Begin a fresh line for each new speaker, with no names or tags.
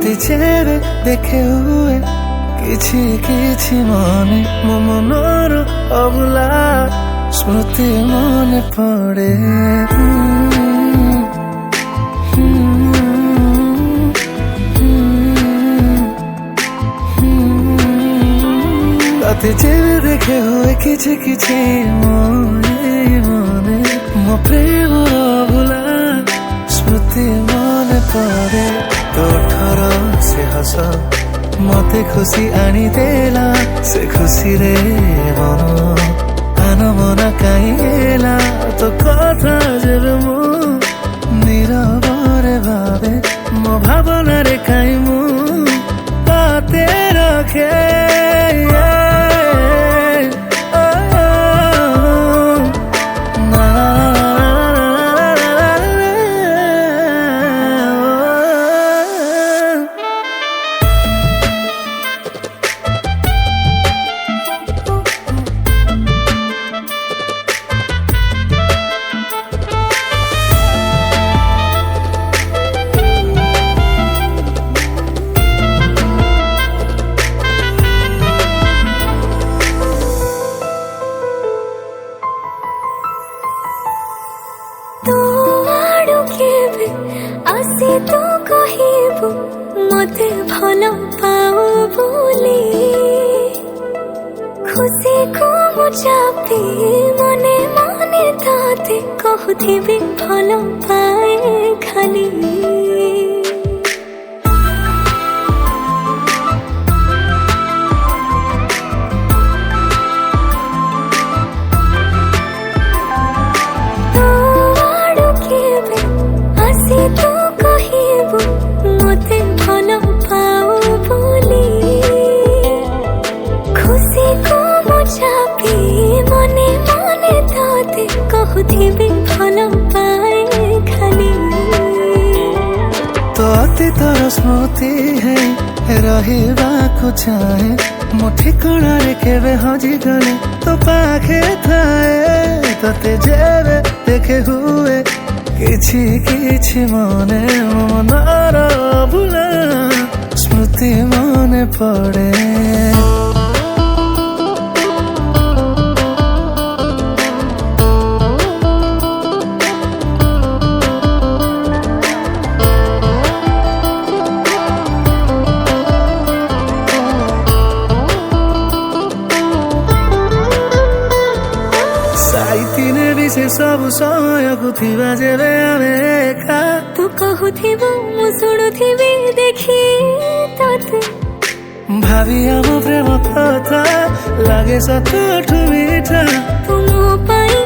तोते जेबे देखे हुए किछि किछि मने मो मनर अबुला स्मृति मने पड़े। तोते जेबे देखे हुए किछि किछि मने मो प्रेम अबुला स्मृति मने पड़े। तोठर से हस मते खुशी आनी देला से खुशी रे मन आन मना कहीला तो कथा जब मु नीरवरे भावे मो भावना रे कहीं मु बाते रखे।
आसे तू कहिबु मते भल पाओ बोली खुशी को मुझापी मने मने ताते कहथिबि भल पाए खाली।
तो अतीतर स्मृति है रहिबाकु चाहे मो ठिकଣା रे केबे हजी गले तो पाखे थाए। तोते जेबे देखे हुए किछि किछि मने मनर अबुला स्मृति मने पड़े। से सब समय को थिबा जेबे आमे एका
तू कहूथिबो मु शुणुथिबि देखि तोते
भावी आम प्रेम कथा लागे सतठु मीठा
तू मो पाई